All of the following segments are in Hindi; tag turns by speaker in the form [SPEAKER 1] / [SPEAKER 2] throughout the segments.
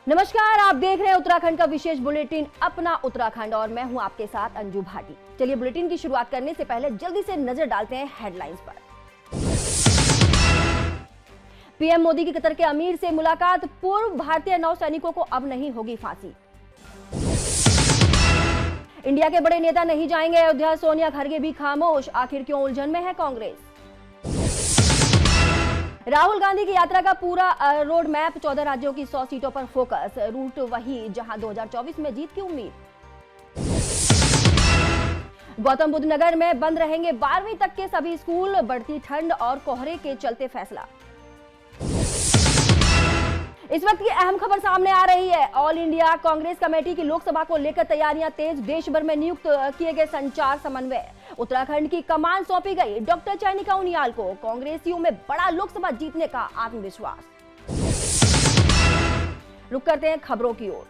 [SPEAKER 1] नमस्कार, आप देख रहे हैं उत्तराखंड का विशेष बुलेटिन अपना उत्तराखंड और मैं हूं आपके साथ अंजू भाटी। चलिए बुलेटिन की शुरुआत करने से पहले जल्दी से नजर डालते हैं हेडलाइंस पर। पीएम मोदी की कतर के अमीर से मुलाकात, पूर्व भारतीय नौसैनिकों को अब नहीं होगी फांसी। इंडिया के बड़े नेता नहीं जाएंगे अयोध्या, सोनिया खरगे भी खामोश, आखिर क्यों उलझन में है कांग्रेस। राहुल गांधी की यात्रा का पूरा रोड मैप, 14 राज्यों की 100 सीटों पर फोकस, रूट वही जहां 2024 में जीत की उम्मीद। गौतम बुद्ध नगर में बंद रहेंगे 12वीं तक के सभी स्कूल, बढ़ती ठंड और कोहरे के चलते फैसला। इस वक्त की अहम खबर सामने आ रही है। ऑल इंडिया कांग्रेस कमेटी की लोकसभा को लेकर तैयारियां तेज, देश भर में नियुक्त किए गए संचार समन्वय। उत्तराखंड की कमान सौंपी गई डॉक्टर चयनिका उनियाल को, कांग्रेसियों में बड़ा लोकसभा जीतने का आत्मविश्वास। रुक करते हैं खबरों की ओर।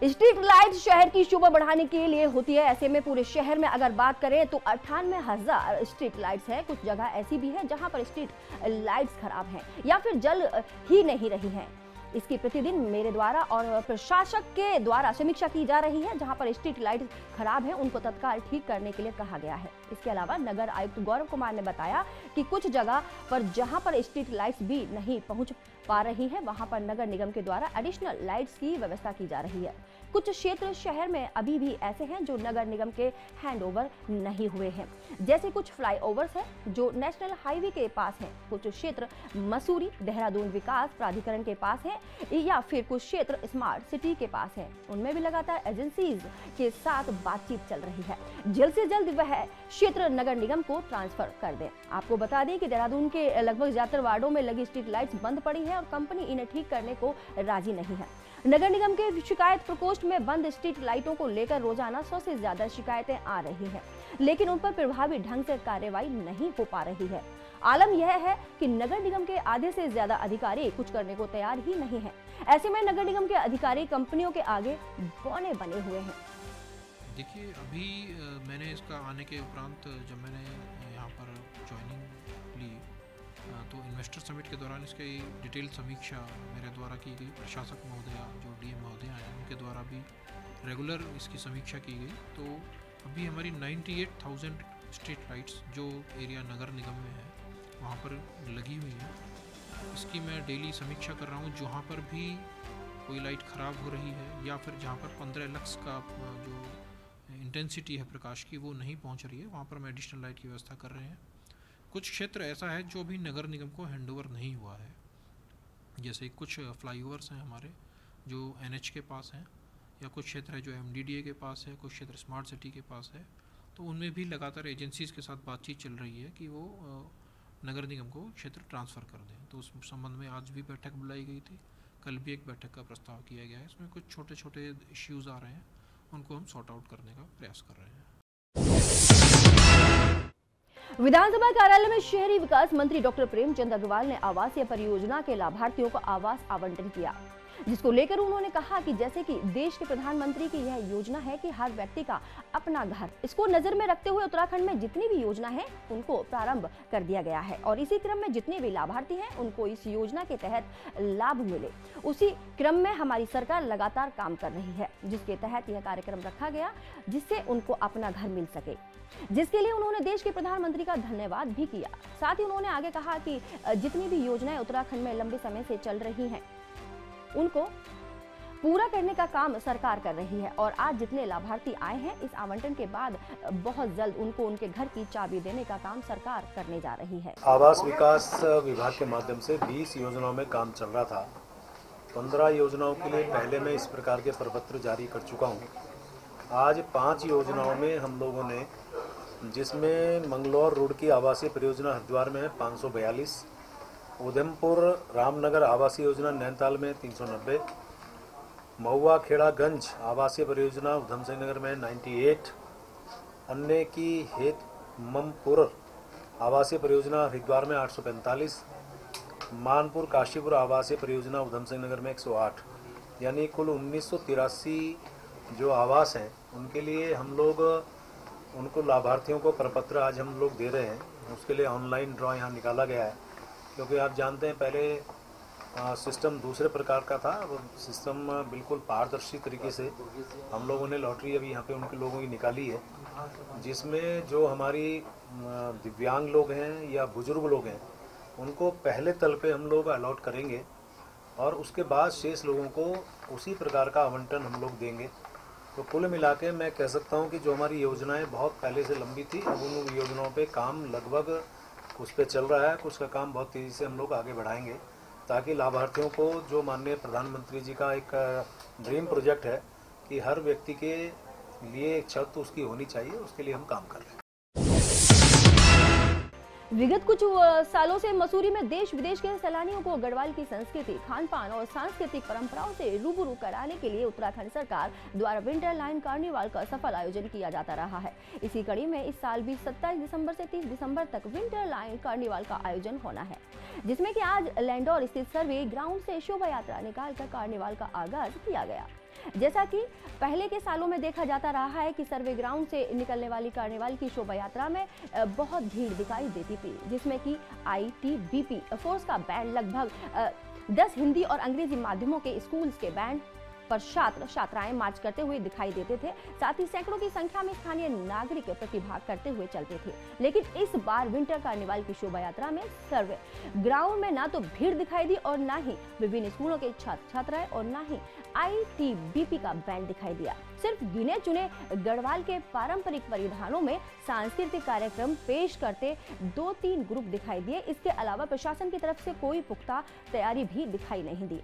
[SPEAKER 1] स्ट्रीट लाइट शहर की शोभा बढ़ाने के लिए होती है, ऐसे में पूरे शहर में अगर बात करें तो 98,000 स्ट्रीट लाइट्स है। कुछ जगह ऐसी भी है जहां पर स्ट्रीट लाइट्स खराब हैं या फिर जल ही नहीं रही हैं। इसकी प्रतिदिन मेरे द्वारा और प्रशासक के द्वारा समीक्षा की जा रही है। जहां पर स्ट्रीट लाइट खराब है उनको तत्काल ठीक करने के लिए कहा गया है। इसके अलावा नगर आयुक्त गौरव कुमार ने बताया कि कुछ जगह पर जहां पर स्ट्रीट लाइट्स भी नहीं पहुंच पा रही है वहां पर नगर निगम के द्वारा एडिशनल लाइट्स की व्यवस्था की जा रही है। कुछ क्षेत्र शहर में अभी भी ऐसे हैं जो नगर निगम के हैंडओवर नहीं हुए हैं, जैसे कुछ फ्लाईओवर्स हैं जो नेशनल हाईवे के पास हैं, कुछ क्षेत्र मसूरी देहरादून विकास प्राधिकरण के पास है या फिर कुछ क्षेत्र स्मार्ट सिटी के पास है। उनमें भी लगातार एजेंसीज के साथ बातचीत चल रही है। जल्द से जल्द वह क्षेत्र नगर निगम को ट्रांसफर कर दें। आपको बता दें कि देहरादून के लगभग ज्यादातर वार्डों में लगी स्ट्रीट लाइट्स बंद पड़ी है और कंपनी इन्हें ठीक करने को राजी नहीं है। नगर निगम के शिकायत प्रकोष्ठ में बंद स्ट्रीट लाइटों को लेकर रोजाना 100 से ज्यादा शिकायतें आ रही हैं, लेकिन उन पर प्रभावी ढंग से कार्रवाई नहीं हो पा रही है। आलम यह है कि नगर निगम के आधे से ज्यादा अधिकारी कुछ करने को तैयार ही नहीं है। ऐसे में नगर निगम के अधिकारी कंपनियों के आगे बौने बने हुए हैं।
[SPEAKER 2] देखिए, अभी मैंने इसका आने के उपरांत जब मैंने यहाँ पर ज्वाइनिंग ली तो इन्वेस्टर समिट के दौरान इसकी डिटेल समीक्षा मेरे द्वारा की गई। प्रशासक महोदया जो डीएम महोदया हैं उनके द्वारा भी रेगुलर इसकी समीक्षा की गई। तो अभी हमारी 98,000 स्ट्रीट लाइट्स जो एरिया नगर निगम में है वहाँ पर लगी हुई है। इसकी मैं डेली समीक्षा कर रहा हूँ। जहाँ पर भी कोई लाइट ख़राब हो रही है या फिर जहाँ पर 15 लक्स का जो इंटेंसिटी है प्रकाश की वो नहीं पहुँच रही है, वहाँ पर हम एडिशनल लाइट की व्यवस्था कर रहे हैं। कुछ क्षेत्र ऐसा है जो अभी नगर निगम को हैंडओवर नहीं हुआ है, जैसे कुछ फ्लाईओवर्स हैं हमारे जो एनएच के पास हैं, या कुछ क्षेत्र है जो एमडीडीए के पास है, कुछ क्षेत्र स्मार्ट सिटी के पास है। तो उनमें भी लगातार एजेंसीज़ के साथ बातचीत चल रही है कि वो नगर निगम को क्षेत्र ट्रांसफ़र कर दें। तो उस संबंध में आज भी बैठक बुलाई गई थी, कल भी एक बैठक का प्रस्ताव किया गया है। इसमें कुछ छोटे छोटे इश्यूज़ आ रहे हैं, उनको हम सॉर्ट आउट करने का प्रयास कर रहे हैं।
[SPEAKER 1] विधानसभा कार्यालय में शहरी विकास मंत्री डॉक्टर प्रेमचंद अग्रवाल ने आवासीय परियोजना के लाभार्थियों को आवास आवंटन किया, जिसको लेकर उन्होंने कहा कि जैसे कि देश के प्रधानमंत्री की यह योजना है कि हर व्यक्ति का अपना घर, इसको नजर में रखते हुए उत्तराखंड में जितनी भी योजना है उनको प्रारंभ कर दिया गया है और इसी क्रम में जितने भी लाभार्थी हैं उनको इस योजना के तहत लाभ मिले। उसी क्रम में हमारी सरकार लगातार काम कर रही है, जिसके तहत यह कार्यक्रम रखा गया जिससे उनको अपना घर मिल सके, जिसके लिए उन्होंने देश के प्रधानमंत्री का धन्यवाद भी किया। साथ ही उन्होंने आगे कहा कि जितनी भी योजनाएं उत्तराखंड में लंबे समय से चल रही हैं उनको पूरा करने का काम सरकार कर रही है और आज जितने लाभार्थी आए हैं इस आवंटन के बाद बहुत जल्द उनको उनके घर की चाबी देने का काम सरकार करने जा रही है।
[SPEAKER 3] आवास विकास विभाग के माध्यम से 20 योजनाओं में काम चल रहा था। 15 योजनाओं के लिए पहले मैं इस प्रकार के प्रपत्र जारी कर चुका हूँ। आज 5 योजनाओं में हम लोगों ने, जिसमें मंगलौर रोड की आवासीय परियोजना हरिद्वार में है 542, उधमपुर रामनगर आवासीय योजना नैनीताल में 390, महुआ खेड़ागंज आवासीय परियोजना उधम सिंह नगर में 98, अन्य की हेत ममपुर आवासीय परियोजना हरिद्वार में 845, मानपुर काशीपुर आवासीय परियोजना उधम सिंह नगर में 108, यानी कुल 1983 जो आवास हैं उनके लिए हम लोग उनको लाभार्थियों को प्रपत्र आज हम लोग दे रहे हैं। उसके लिए ऑनलाइन ड्रॉ यहाँ निकाला गया है, क्योंकि आप जानते हैं पहले सिस्टम दूसरे प्रकार का था। वो सिस्टम बिल्कुल पारदर्शी तरीके से हम लोगों ने लॉटरी अभी यहाँ पे उनके लोगों की निकाली है, जिसमें जो हमारी दिव्यांग लोग हैं या बुजुर्ग लोग हैं उनको पहले तल पे हम लोग अलॉट करेंगे और उसके बाद शेष लोगों को उसी प्रकार का आवंटन हम लोग देंगे। तो कुल मिला के मैं कह सकता हूँ कि जो हमारी योजनाएं बहुत पहले से लंबी थी, अब उन योजनाओं पे काम लगभग उस पर चल रहा है। कुछ का काम बहुत तेज़ी से हम लोग आगे बढ़ाएंगे ताकि लाभार्थियों को, जो माननीय प्रधानमंत्री जी का एक ड्रीम प्रोजेक्ट है कि हर व्यक्ति के लिए एक छत उसकी होनी चाहिए, उसके लिए हम काम कर रहे हैं।
[SPEAKER 1] विगत कुछ सालों से मसूरी में देश विदेश के सैलानियों को गढ़वाल की संस्कृति, खान पान और सांस्कृतिक परंपराओं से रूबरू कराने के लिए उत्तराखंड सरकार द्वारा विंटर लाइन कार्निवाल का सफल आयोजन किया जाता रहा है। इसी कड़ी में इस साल भी 27 दिसंबर से 30 दिसंबर तक विंटर लाइन कार्निवाल का आयोजन होना है, जिसमें कि आज लैंडौर स्थित सर्वे ग्राउंड से शोभा यात्रा निकालकर कार्निवाल का आगाज किया गया। जैसा कि पहले के सालों में देखा जाता रहा है कि सर्वे ग्राउंड से निकलने वाली कार्निवाल की शोभा यात्रा में बहुत भीड़ दिखाई देती थी, जिसमें कि ITBP फोर्स का बैंड, लगभग 10 हिंदी और अंग्रेजी माध्यमों के स्कूल्स के बैंड पर छात्र छात्राएं मार्च करते हुए दिखाई देते थे। साथ ही सैकड़ों की संख्या में स्थानीय नागरिक प्रतिभाग करते हुए चलते थे। लेकिन इस बार विंटर कार्निवाल की शोभा यात्रा में सर्वे ग्राउंड में ना तो भीड़ दिखाई दी और ना ही विभिन्न स्कूलों के छात्र छात्राएं और ना ही ITBP का बैंड दिखाई दिया। सिर्फ गिने चुने गढ़वाल के पारंपरिक परिधानों में सांस्कृतिक कार्यक्रम पेश करते 2-3 ग्रुप दिखाई दिए। इसके अलावा प्रशासन की तरफ से कोई पुख्ता तैयारी भी दिखाई नहीं दी।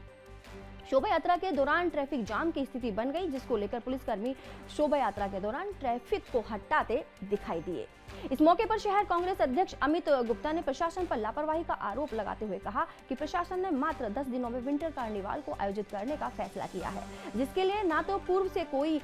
[SPEAKER 1] शोभा यात्रा के दौरान ट्रैफिक जाम की स्थिति बन गई, जिसको लेकर पुलिसकर्मी शोभा यात्रा के दौरान ट्रैफिक को हटाते दिखाई दिए। इस मौके पर शहर कांग्रेस अध्यक्ष अमित गुप्ता ने प्रशासन पर लापरवाही का आरोप लगाते हुए कहा कि प्रशासन ने मात्र 10 दिनों में विंटर कार्निवाल को आयोजित करने का फैसला किया है, जिसके लिए ना तो पूर्व से कोई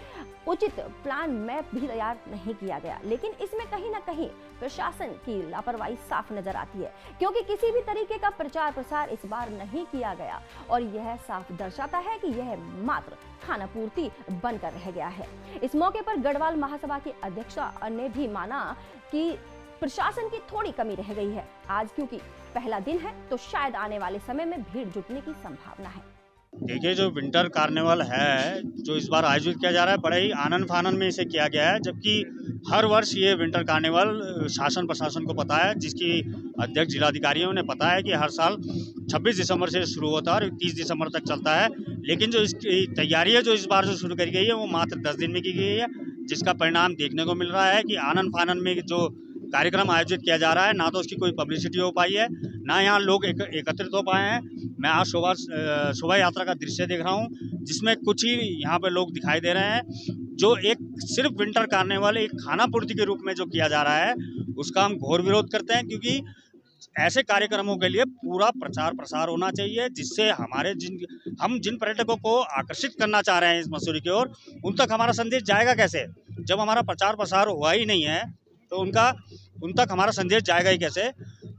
[SPEAKER 1] उचित प्लान मैप भी तैयार नहीं किया गया। लेकिन इसमें कहीं ना कहीं प्रशासन की लापरवाही साफ नजर आती है, क्योंकि किसी भी तरीके का प्रचार प्रसार इस बार नहीं किया गया और यह साफ दर्शाता है कि यह मात्र खाना पूर्ति बनकर रह गया है। इस मौके पर गढ़वाल महासभा की अध्यक्षा ने भी माना कि प्रशासन की थोड़ी कमी रह गई है। आज क्योंकि पहला दिन है तो शायद आने वाले समय में भीड़ जुटने की संभावना है।
[SPEAKER 4] देखिए, जो विंटर कार्निवल है जो इस बार आयोजित किया जा रहा है, बड़े ही आनंद फानन में इसे किया गया है, जबकि हर वर्ष ये विंटर कार्निवल शासन प्रशासन को पता है, जिसकी अध्यक्ष जिलाधिकारियों ने पता है कि हर साल 26 दिसंबर से शुरू होता है और 30 दिसंबर तक चलता है। लेकिन जो इसकी तैयारी है जो इस बार जो शुरू करी गई है वो मात्र 10 दिन में की गई है, जिसका परिणाम देखने को मिल रहा है कि आनंद फानन में जो कार्यक्रम आयोजित किया जा रहा है, ना तो उसकी कोई पब्लिसिटी हो पाई है, ना यहाँ लोग एकत्रित हो पाए हैं। मैं आज शोभा यात्रा का दृश्य देख रहा हूँ, जिसमें कुछ ही यहाँ पे लोग दिखाई दे रहे हैं, जो एक सिर्फ विंटर कार्निवल एक खाना पूर्ति के रूप में जो किया जा रहा है उसका हम घोर विरोध करते हैं, क्योंकि ऐसे कार्यक्रमों के लिए पूरा प्रचार प्रसार होना चाहिए, जिससे हमारे हम जिन पर्यटकों को आकर्षित करना चाह रहे हैं इस मसूरी की ओर, उन तक हमारा संदेश जाएगा कैसे? जब हमारा प्रचार प्रसार हुआ ही नहीं है तो उन तक हमारा संदेश जाएगा ही कैसे?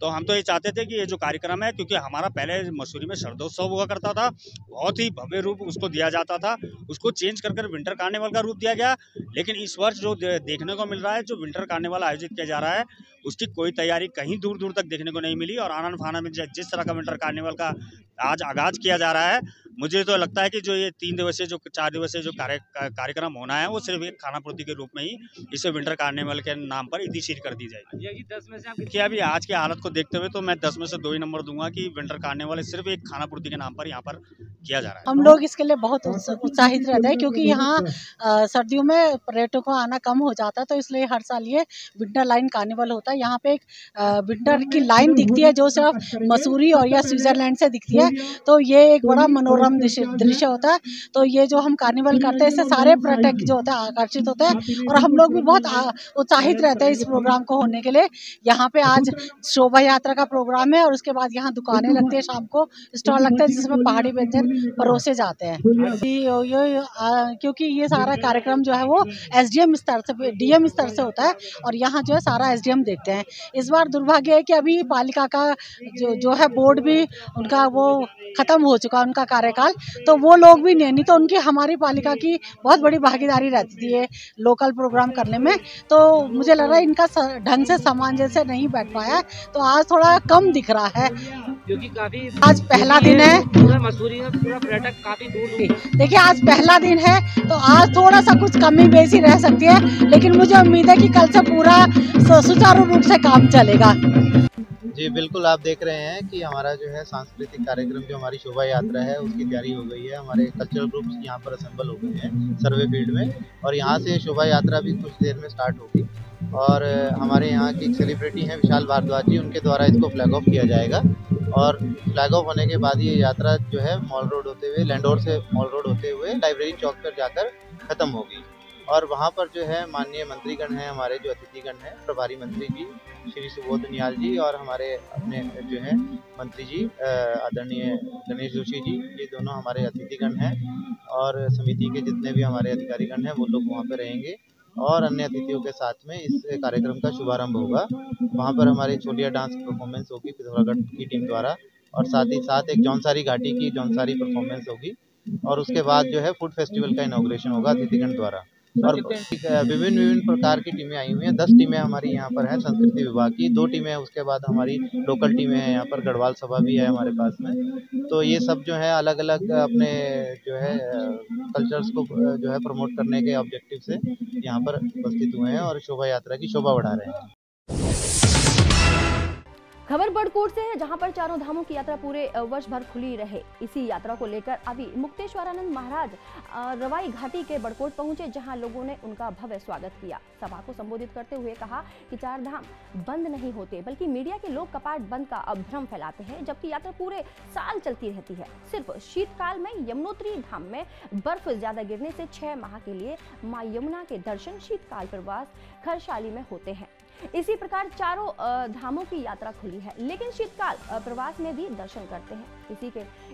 [SPEAKER 4] तो हम तो ये चाहते थे कि ये जो कार्यक्रम है, क्योंकि हमारा पहले मसूरी में शरदोत्सव हुआ करता था, बहुत ही भव्य रूप उसको दिया जाता था, उसको चेंज कर विंटर कार्निवल का रूप दिया गया। लेकिन इस वर्ष जो देखने को मिल रहा है, जो विंटर कार्निवल आयोजित किया जा रहा है, उसकी कोई तैयारी कहीं दूर दूर तक देखने को नहीं मिली। और आनंद फानन में जिस तरह का विंटर कार्निवल का आज आगाज किया जा रहा है, मुझे तो लगता है कि जो ये 3 दिवसीय जो 4 दिवसीय जो कार्यक्रम होना है, वो सिर्फ एक खाना पूर्ति के रूप में ही इसे विंटर कार्निवल के नाम पर इतिशीर कर दी जाएगी। 10 में से आप देखिए, अभी आज की हालत को देखते हुए तो मैं 10 में से 2 ही नंबर दूंगा कि विंटर कार्निवल सिर्फ एक खाना पूर्ति के नाम पर यहाँ पर किया जा रहा है।
[SPEAKER 5] हम लोग इसके लिए बहुत उत्साहित रहते हैं, क्योंकि यहाँ सर्दियों में पर्यटकों का आना कम हो जाता है, तो इसलिए हर साल ये विंटर लाइन कार्निवल होता है। यहाँ पे एक विंटर की लाइन दिखती है जो सिर्फ मसूरी और या स्विट्जरलैंड से दिखती है, तो ये एक बड़ा मनोरम दृश्य होता है। तो ये जो हम कार्निवल करते हैं, इससे सारे पर्यटक जो होते हैं आकर्षित होते हैं, और हम लोग भी बहुत उत्साहित रहते हैं इस प्रोग्राम को होने के लिए। यहाँ पे आज शोभा यात्रा का प्रोग्राम है और उसके बाद यहाँ दुकानें लगती है, शाम को स्टॉल लगता है जिसमें पहाड़ी व्यंजन परोसे जाते हैं। क्योंकि ये सारा कार्यक्रम जो है वो SDM स्तर से DM स्तर से होता है, और यहाँ जो है सारा SDM देखते हैं। इस बार दुर्भाग्य है कि अभी पालिका का जो है बोर्ड भी उनका वो खत्म हो चुका है, उनका कार्यकाल, तो वो लोग भी नहीं तो उनकी हमारी पालिका की बहुत बड़ी भागीदारी रहती थी ये लोकल प्रोग्राम करने में। तो मुझे लग रहा है इनका ढंग से सामंजस्य नहीं बैठ पाया, तो आज थोड़ा कम दिख रहा है।
[SPEAKER 6] क्योंकि काफी
[SPEAKER 5] आज पहला दिन है,
[SPEAKER 6] पूरा मसूरी में पूरा पर्यटक काफी दूर
[SPEAKER 5] देखिए आज पहला दिन है तो आज थोड़ा सा कुछ कमी बेसी रह सकती है, लेकिन मुझे उम्मीद है कि कल से पूरा सुचारू रूप से काम चलेगा।
[SPEAKER 7] जी बिल्कुल, आप देख रहे हैं कि हमारा जो है सांस्कृतिक कार्यक्रम, जो हमारी शोभा यात्रा है उसकी तैयारी हो गई है। हमारे कल्चरल ग्रुप्स यहाँ पर असेंबल हो गए हैं सर्वे फील्ड में, और यहाँ से शोभा यात्रा भी कुछ देर में स्टार्ट होगी। और हमारे यहाँ की एक सेलिब्रिटी हैं विशाल भारद्वाज जी, उनके द्वारा इसको फ्लैग ऑफ किया जाएगा। और फ्लैग ऑफ होने के बाद ये यात्रा जो है मॉल रोड होते हुए, लैंडोर से मॉल रोड होते हुए लाइब्रेरी चौक पर जाकर ख़त्म होगी। और वहाँ पर जो है माननीय मंत्रीगण हैं, हमारे जो अतिथिगण हैं, प्रभारी मंत्री जी श्री सुबोध नियाल जी और हमारे अपने जो हैं मंत्री जी आदरणीय गणेश जोशी जी, ये दोनों हमारे अतिथिगण हैं। और समिति के जितने भी हमारे अधिकारीगण हैं वो लोग वहाँ पर रहेंगे और अन्य अतिथियों के साथ में इस कार्यक्रम का शुभारंभ होगा। वहाँ पर हमारे छोलिया डांस परफॉर्मेंस होगी पिथौरागढ़ की टीम द्वारा, और साथ ही साथ एक जौनसारी घाटी की जौनसारी परफॉर्मेंस होगी। और उसके बाद जो है फूड फेस्टिवल का इनॉग्रेशन होगा अतिथिगण द्वारा। और विभिन्न प्रकार की टीमें आई हुई हैं। 10 टीमें हमारी यहाँ पर हैं संस्कृति विभाग की, 2 टीमें हैं, उसके बाद हमारी लोकल टीमें हैं, यहाँ पर गढ़वाल सभा भी है हमारे पास में। तो ये सब जो है अलग अलग अपने जो है कल्चर्स को जो है प्रमोट करने के ऑब्जेक्टिव से यहाँ पर उपस्थित हुए हैं और शोभा यात्रा की शोभा बढ़ा रहे हैं।
[SPEAKER 1] खबर बड़कोट से है, जहां पर चारों धामों की यात्रा पूरे वर्ष भर खुली रहे। इसी यात्रा को लेकर अभी मुक्तेश्वरानंद महाराज रवाई घाटी के बड़कोट पहुंचे, जहां लोगों ने उनका भव्य स्वागत किया। सभा को संबोधित करते हुए कहा कि 4 धाम बंद नहीं होते, बल्कि मीडिया के लोग कपाट बंद का भ्रम फैलाते हैं, जबकि यात्रा पूरे साल चलती रहती है। सिर्फ शीतकाल में यमुनोत्री धाम में बर्फ ज्यादा गिरने से 6 माह के लिए मां यमुना के दर्शन शीतकाल प्रवास खरसाली में होते हैं। इसी प्रकार चारों धामों की यात्रा खुली है, लेकिन शीतकाल प्रवास में भी दर्शन करते हैं।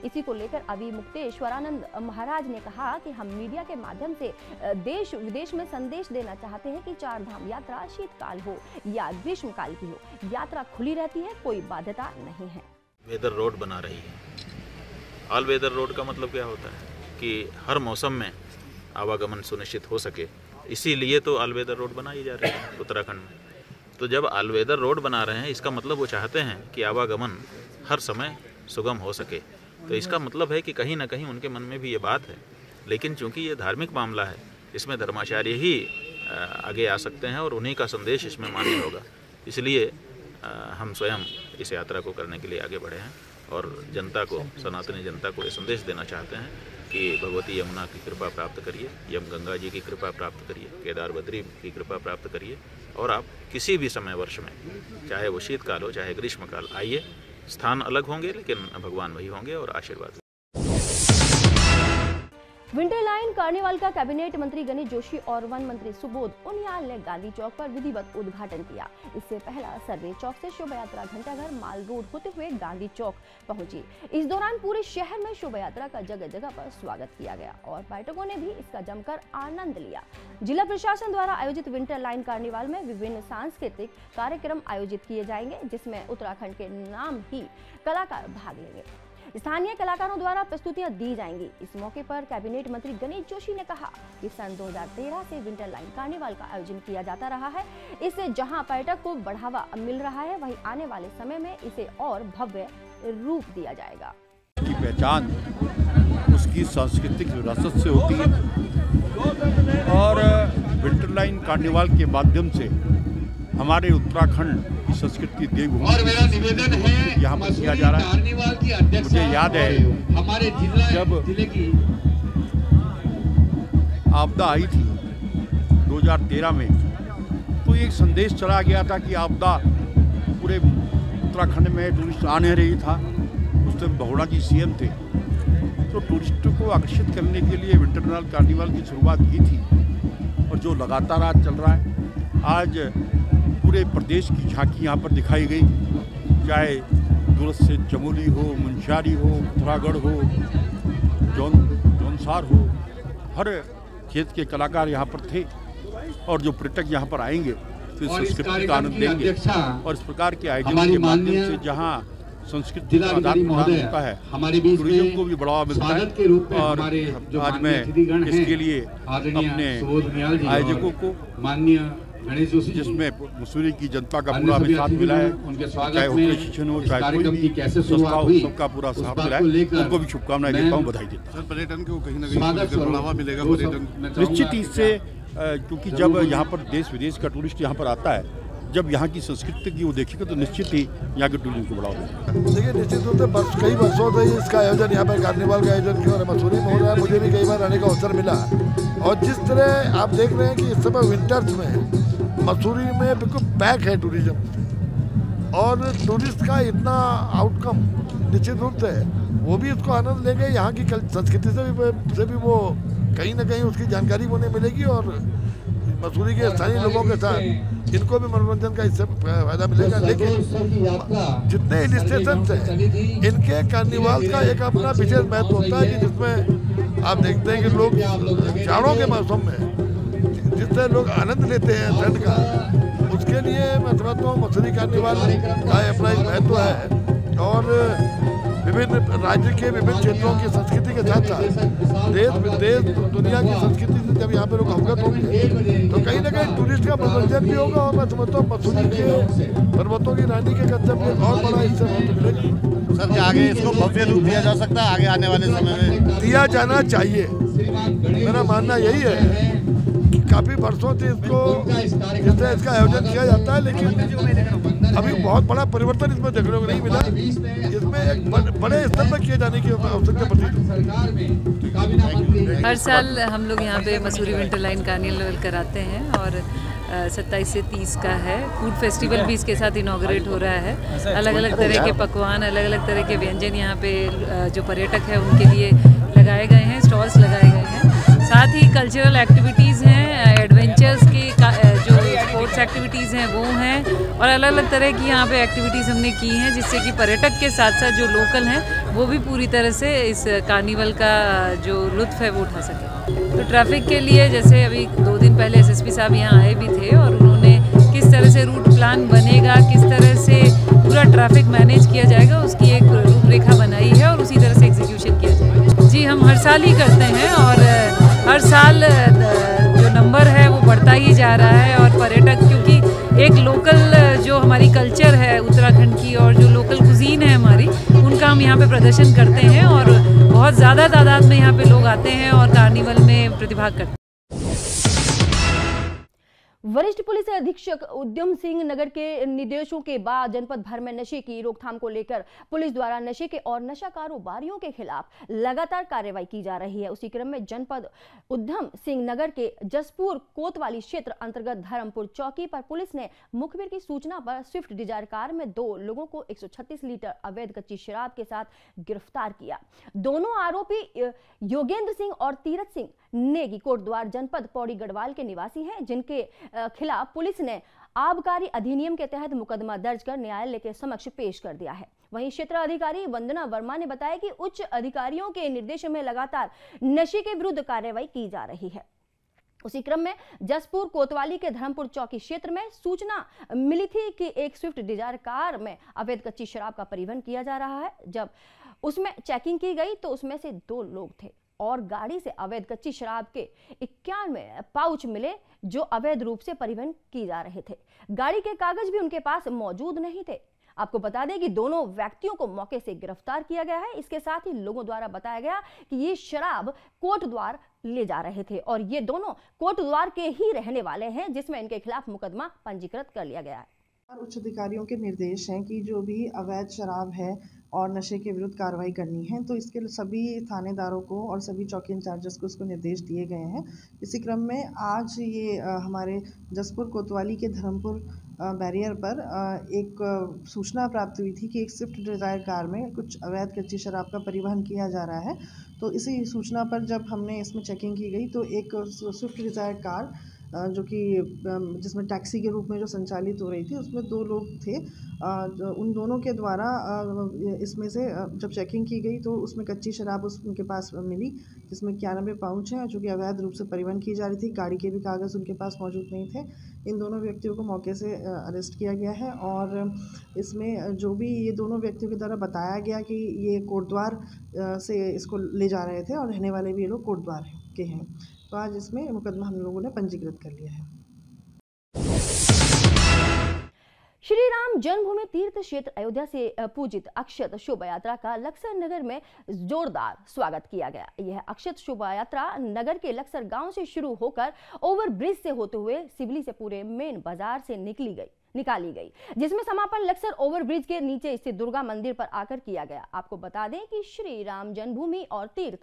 [SPEAKER 1] इसी को लेकर अभी मुक्तेश्वरानंद महाराज ने कहा कि हम मीडिया के माध्यम से देश विदेश में संदेश देना चाहते हैं कि 4 धाम यात्रा शीतकाल हो या ग्रीष्मकाल की हो, यात्रा खुली रहती है, कोई बाध्यता नहीं है।
[SPEAKER 8] वेदर रोड बना रही है। ऑल वेदर रोड का मतलब क्या होता है कि हर मौसम में आवागमन सुनिश्चित हो सके, इसीलिए तो ऑल वेदर रोड बनाई जा रही है उत्तराखंड में। तो जब ऑल वेदर रोड बना रहे हैं, इसका मतलब वो चाहते हैं कि आवागमन हर समय सुगम हो सके। तो इसका मतलब है कि कहीं ना कहीं उनके मन में भी ये बात है, लेकिन चूंकि ये धार्मिक मामला है, इसमें धर्माचार्य ही आगे आ सकते हैं और उन्हीं का संदेश इसमें मान्य होगा। इसलिए हम स्वयं इस यात्रा को करने के लिए आगे बढ़े हैं और जनता को, सनातनी जनता को ये संदेश देना चाहते हैं कि भगवती यमुना की कृपा प्राप्त करिए, यम गंगा जी की कृपा प्राप्त करिए, केदार बद्री की कृपा प्राप्त करिए, और आप किसी भी समय वर्ष में, चाहे वो शीतकाल हो चाहे ग्रीष्मकाल, आइए। स्थान अलग होंगे लेकिन भगवान वही होंगे और आशीर्वाद।
[SPEAKER 1] विंटर लाइन कार्निवाल का कैबिनेट मंत्री गणेश जोशी और वन मंत्री सुबोध उनियाल ने गांधी चौक पर विधिवत उद्घाटन किया। इससे पहला सर्वे चौक से शोभा यात्रा घंटाघर माल रोड होते हुए गांधी चौक पहुंची। इस दौरान पूरे शहर में शोभा यात्रा का जगह जगह पर स्वागत किया गया और पर्यटकों ने भी इसका जमकर आनंद लिया। जिला प्रशासन द्वारा आयोजित विंटर लाइन कार्निवाल में विभिन्न सांस्कृतिक कार्यक्रम आयोजित किए जाएंगे, जिसमें उत्तराखंड के नाम ही कलाकार भाग लेंगे। स्थानीय कलाकारों द्वारा प्रस्तुतियां दी जाएंगी। इस मौके पर कैबिनेट मंत्री गणेश जोशी ने कहा कि सन 2013 से विंटर लाइन कार्निवाल का आयोजन किया जाता रहा है। इससे जहां पर्यटक को बढ़ावा मिल रहा है, वहीं आने वाले समय में इसे और भव्य रूप दिया जाएगा।
[SPEAKER 9] पहचान उसकी सांस्कृतिक विरासत से होती है और विंटर लाइन कार्निवाल के माध्यम से हमारे उत्तराखंड की संस्कृति देवभूमि यहाँ पर किया जा रहा है। मुझे याद है जब आपदा आई थी 2013 में, तो एक संदेश चला गया था कि आपदा पूरे उत्तराखंड में टूरिस्ट आ नहीं रही था। उस टाइम बहुड़ा जी सीएम थे, तो टूरिस्टों को आकर्षित करने के लिए विंटर लाइन कार्निवाल की शुरुआत की थी और जो लगातार आज चल रहा है। आज पूरे प्रदेश की झांकी यहाँ पर दिखाई गई, चाहे दूरस्थ से चमोली हो, मुंशियारी हो, पिथौरागढ़ हो, जौनसार हो, हर क्षेत्र के कलाकार यहाँ पर थे और जो पर्यटक यहाँ पर आएंगे तो इस संस्कृति का आनंद लेंगे। और इस प्रकार के आयोजन के माध्यम से जहाँ संस्कृति का आदान प्रदान होता है, टूरिज्म को भी बढ़ावा मिलता है। और आज मैं इसके लिए अपने आयोजकों को जिसमें मसूरी की जनता का पूरा हमें साथ मिला है, चाहे होटल स्टेशन हो, चाहे कोई भी संस्था हो, सबका पूरा साथ मिला है। उनको भी शुभकामनाएं देता हूँ, बधाई देता हूँ।
[SPEAKER 10] पर्यटन को कहीं ना कहीं बढ़ावा मिलेगा पर्यटन
[SPEAKER 9] निश्चित ही इससे, क्योंकि जब यहाँ पर देश विदेश का टूरिस्ट यहाँ पर आता है, जब यहाँ की संस्कृति की वो देखेगा तो निश्चित ही यहाँ के टूरिज्म को बढ़ावा देगा।
[SPEAKER 10] देखिए, निश्चित रूप से कई वर्षों से इसका आयोजन यहाँ पर कार्निवाल का आयोजन किया मसूरी में हो रहा है। मुझे भी कई बार आने का अवसर मिला और जिस तरह आप देख रहे हैं कि इस समय विंटर्स में मसूरी में बिल्कुल पैक है टूरिज्म से, और टूरिस्ट का इतना आउटकम निश्चित रूप से वो भी इसको आनंद लेंगे। यहाँ की संस्कृति से भी वो कहीं ना कहीं उसकी जानकारी उन्हें मिलेगी और मसूरी के स्थानीय लोगों के साथ इनको भी मनोरंजन का इससे फायदा मिलेगा। लेकिन जितने हिल स्टेशन थे इनके कार्निवाल का एक अपना विशेष महत्व होता है कि जिसमें आप देखते हैं कि लोग जाड़ों के मौसम में जिससे लोग आनंद लेते हैं ठंड का, उसके लिए मैं समझता हूँ मसूरी कार्निवाल का अपना एक महत्व है। और विभिन्न राज्य के विभिन्न क्षेत्रों की संस्कृति के साथ साथ देश विदेश दुनिया की संस्कृति से जब यहाँ पे लोग अवगत होंगे तो कहीं ना कहीं टूरिस्ट का मनोरंजन भी होगा। और मैं समझता हूँ मसूरी के पर्वतों की रानी के गंतव्य में और बड़ा इससे महत्व मिलेगा।
[SPEAKER 11] सर, क्या आगे इसको भव्य रूप दिया जा सकता है? आगे आने वाले समय में दिया
[SPEAKER 10] जाना चाहिए। मेरा मानना यही है कि काफी वर्षों से इसको जैसे इसका आयोजन किया जाता है, लेकिन अभी बहुत बड़ा परिवर्तन इसमें देखने को नहीं मिला। इसमें एक बड़े स्तर पर किए जाने की आवश्यकता पड़ती है।
[SPEAKER 12] हर साल हम लोग यहाँ पे मसूरी विंटर लाइन कार्निवल कराते हैं और 27 से 30 का है। फूड फेस्टिवल भी इसके साथ इनॉग्रेट हो रहा है। अलग अलग तरह के पकवान, अलग अलग तरह के व्यंजन यहाँ पे जो पर्यटक है उनके लिए लगाए गए हैं, स्टॉल्स लगाए गए हैं। साथ ही कल्चरल एक्टिविटीज़ हैं, एडवेंचर्स की जो स्पोर्ट्स एक्टिविटीज़ हैं वो हैं, और अलग अलग तरह की यहाँ पे एक्टिविटीज़ हमने की हैं जिससे कि पर्यटक के साथ साथ जो लोकल हैं वो भी पूरी तरह से इस कार्निवल का जो लुत्फ़ है वो उठा सकें। तो ट्रैफिक के लिए जैसे अभी 2 दिन पहले एसएसपी साहब यहाँ आए भी थे और उन्होंने किस तरह से रूट प्लान बनेगा, किस तरह से पूरा ट्रैफिक मैनेज किया जाएगा, उसकी एक रूपरेखा बनाई है और उसी तरह से एग्जीक्यूशन किया जाएगा। जी, हम हर साल ही करते हैं और हर साल जो नंबर है वो बढ़ता ही जा रहा है। और पर्यटक, क्योंकि एक लोकल जो हमारी कल्चर है उत्तराखंड की और जो लोकल कुजीन है हमारी, उनका हम यहाँ पे प्रदर्शन करते हैं और बहुत ज़्यादा तादाद में यहाँ पे लोग आते हैं और कार्निवल में प्रतिभाग करते हैं।
[SPEAKER 1] वरिष्ठ पुलिस अधीक्षक उद्यम सिंह नगर के निर्देशों के बाद जनपद भर में नशे की रोकथाम को लेकर पुलिस द्वारा नशे के और नशा कारोबारियों के खिलाफ लगातार कार्रवाई की जा रही है। उसी क्रम में जनपद उद्यम सिंह नगर के जसपुर कोतवाली क्षेत्र अंतर्गत धर्मपुर चौकी पर पुलिस ने मुखबिर की सूचना पर स्विफ्ट डिजायर कार में 2 लोगों को 136 लीटर अवैध कच्ची शराब के साथ गिरफ्तार किया। दोनों आरोपी योगेंद्र सिंह और तीरथ सिंह नेगी कोटद्वार जनपद पौड़ी गढ़वाल के निवासी हैं, जिनके खिलाफ पुलिस ने आबकारी अधिनियम के तहत मुकदमा दर्ज कर न्यायालय के समक्ष पेश कर दिया है। वहीं क्षेत्र अधिकारी वंदना वर्मा ने बताया कि उच्च अधिकारियों के निर्देशन में लगातार नशे के विरुद्ध कार्रवाई की जा रही है। उसी क्रम में जसपुर कोतवाली के धर्मपुर चौकी क्षेत्र में सूचना मिली थी कि एक स्विफ्ट डिजायर कार में अवैध कच्ची शराब का परिवहन किया जा रहा है। जब उसमें चेकिंग की गई तो उसमें से 2 लोग थे और गाड़ी से अवैध कच्ची शराब के 91 पाउच मिले जो अवैध रूप से परिवहन की जा रहे थे। गाड़ी के कागज भी उनके पास मौजूद नहीं थे। आपको बता दें कि दोनों व्यक्तियों को मौके से गिरफ्तार किया गया है। इसके साथ ही लोगों द्वारा बताया गया कि ये शराब कोटद्वार ले जा रहे थे और ये दोनों कोटद्वार के ही रहने वाले हैं, जिसमें इनके खिलाफ मुकदमा पंजीकृत कर लिया गया है।
[SPEAKER 13] उच्च अधिकारियों के निर्देश हैं कि जो भी अवैध शराब है और नशे के विरुद्ध कार्रवाई करनी है, तो इसके सभी थानेदारों को और सभी चौकी इंचार्जेस को इसको निर्देश दिए गए हैं। इसी क्रम में आज ये हमारे जसपुर कोतवाली के धर्मपुर बैरियर पर एक सूचना प्राप्त हुई थी कि एक स्विफ्ट डिज़ायर कार में कुछ अवैध कच्ची शराब का परिवहन किया जा रहा है। तो इसी सूचना पर जब हमने इसमें चेकिंग की गई तो एक स्विफ्ट डिज़ायर कार जो कि जिसमें टैक्सी के रूप में जो संचालित हो रही थी, उसमें 2 लोग थे। उन दोनों के द्वारा इसमें से जब चेकिंग की गई तो उसमें कच्ची शराब उनके पास मिली, जिसमें 91 पाउच हैं जो कि अवैध रूप से परिवहन की जा रही थी। गाड़ी के भी कागज़ उनके पास मौजूद नहीं थे। इन दोनों व्यक्तियों को मौके से अरेस्ट किया गया है और इसमें जो भी ये दोनों व्यक्तियों के द्वारा बताया गया कि ये कोटद्वार से इसको ले जा रहे थे और रहने वाले भी ये लोग कोटद्वार के हैं। तो आज इसमें मुकदमा हम लोगों ने पंजीकृत कर लिया है।
[SPEAKER 1] श्री राम जन्मभूमि तीर्थ क्षेत्र अयोध्या से पूजित अक्षत शोभा यात्रा का लक्सर नगर में जोरदार स्वागत किया गया। यह अक्षत शोभा यात्रा नगर के लक्सर गांव से शुरू होकर ओवर ब्रिज से होते हुए सिवली से पूरे मेन बाजार से निकाली गई, जिसमें समापन लक्सर ओवर ब्रिज के नीचे स्थित दुर्गा मंदिर पर आकर किया गया। आपको बता दें कि श्री राम जन्मभूमि और तीर्थ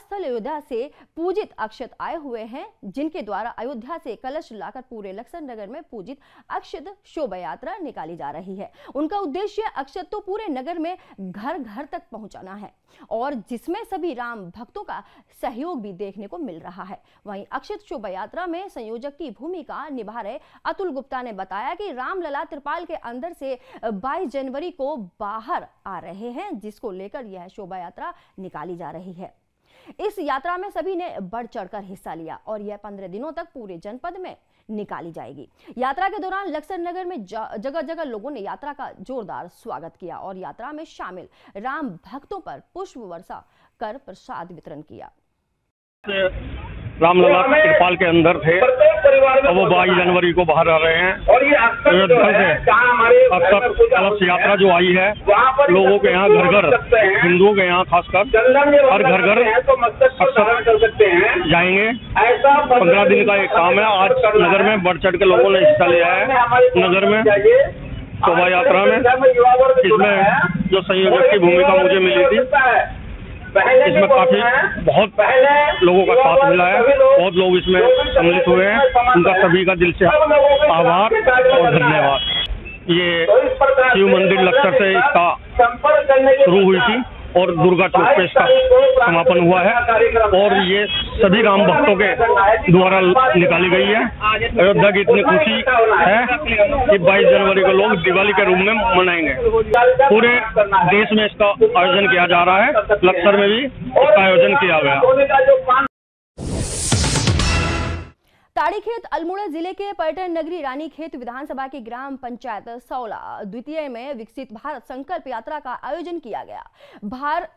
[SPEAKER 1] स्थल अयोध्या से पूजित अक्षत आए हुए हैं, जिनके द्वारा अयोध्या से कलश लाकर पूरे लक्सर नगर में पूजित अक्षत शोभा यात्रा निकाली जा रही है। उनका उद्देश्य अक्षत तो पूरे नगर में घर घर तक पहुंचाना है और जिसमें सभी राम भक्तों का सहयोग भी देखने को मिल रहा है। वहीं अक्षत शोभा यात्रा में संयोजक की भूमिका निभा रहे अतुल गुप्ता ने बताया कि रामलला त्रिपाल के अंदर से 22 जनवरी को बाहर आ रहे हैं, जिसको लेकर यह शोभा यात्रा निकाली जा रही है। इस यात्रा में सभी ने बढ़ चढ़कर हिस्सा लिया और यह 15 दिनों तक पूरे जनपद में निकाली जाएगी। यात्रा के दौरान लक्सर नगर में जगह जगह लोगों ने यात्रा का जोरदार स्वागत किया और यात्रा में शामिल राम भक्तों पर पुष्प वर्षा कर प्रसाद वितरण किया।
[SPEAKER 14] रामलला त्रिपाल के अंदर थे, अब वो 22 जनवरी को बाहर आ रहे हैं। अयोध्या से अब तक कलश यात्रा जो आई है, लोगों के यहाँ घर घर, हिंदुओं के यहाँ खासकर हर घर घर जाएंगे। 15 दिन का एक काम है। आज नगर में बढ़ चढ़ के लोगों ने हिस्सा लिया है नगर में शोभा यात्रा में। इसमें जो संयोजक की भूमिका मुझे मिली थी, इसमें काफी बहुत लोगों का साथ मिला है, बहुत लोग इसमें सम्मिलित हुए हैं। उनका सभी का दिल से आभार और धन्यवाद। ये शिव मंदिर लक्सर से इसका शुरू हुई थी और दुर्गा चौक पे इसका समापन हुआ है और ये सभी राम भक्तों के द्वारा निकाली गई है। अयोध्या की इतनी खुशी है कि 22 जनवरी को लोग दिवाली के रूप में मनाएंगे। पूरे देश में इसका आयोजन किया जा रहा है, लक्सर में भी इसका आयोजन किया गया।
[SPEAKER 1] ताड़ीखेत अल्मोड़ा जिले के पर्यटन नगरी रानीखेत विधानसभा की ग्राम पंचायत सौला द्वितीय में विकसित भारत संकल्प यात्रा का आयोजन किया गया।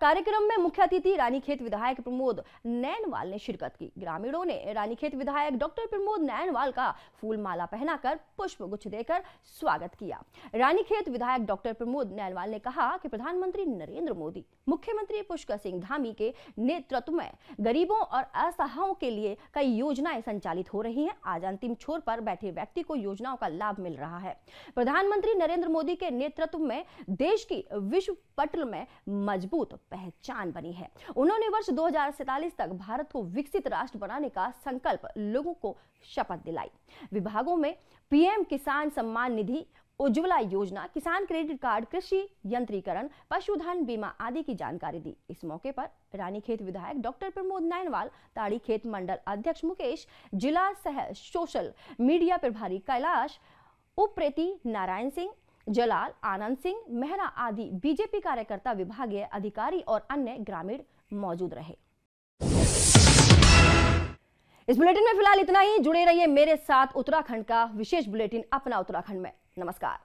[SPEAKER 1] कार्यक्रम में मुख्य अतिथि रानीखेत विधायक प्रमोद नैनवाल ने शिरकत की। ग्रामीणों ने रानीखेत विधायक डॉक्टर प्रमोद नैनवाल का फूल माला पहनाकर पुष्प गुच्छ देकर स्वागत किया। रानीखेत विधायक डॉक्टर प्रमोद नैनवाल ने कहा कि प्रधानमंत्री नरेंद्र मोदी, मुख्यमंत्री पुष्कर सिंह धामी के नेतृत्व में गरीबों और असहायों के लिए कई योजनाएं संचालित हो रही हैं। आज अंतिम छोर पर बैठे व्यक्ति को योजनाओं का लाभ मिल रहा है। प्रधानमंत्री नरेंद्र मोदी के नेतृत्व में देश की विश्व पटल में मजबूत पहचान बनी है। उन्होंने वर्ष 2047 तक भारत को विकसित राष्ट्र बनाने का संकल्प लोगों को शपथ दिलाई। विभागों में पीएम किसान सम्मान निधि, उज्ज्वला योजना, किसान क्रेडिट कार्ड, कृषि यंत्रीकरण, पशुधन बीमा आदि की जानकारी दी। इस मौके पर रानीखेत विधायक डॉक्टर प्रमोद नैनवाल, ताड़ीखेत मंडल अध्यक्ष मुकेश, जिला सह सोशल मीडिया प्रभारी कैलाश, उप्रेती नारायण सिंह, जलाल, आनंद सिंह मेहरा आदि बीजेपी कार्यकर्ता, विभागीय अधिकारी और अन्य ग्रामीण मौजूद रहे। इस बुलेटिन में फिलहाल इतना ही। जुड़े रहिए मेरे साथ उत्तराखंड का विशेष बुलेटिन अपना उत्तराखंड में। नमस्कार।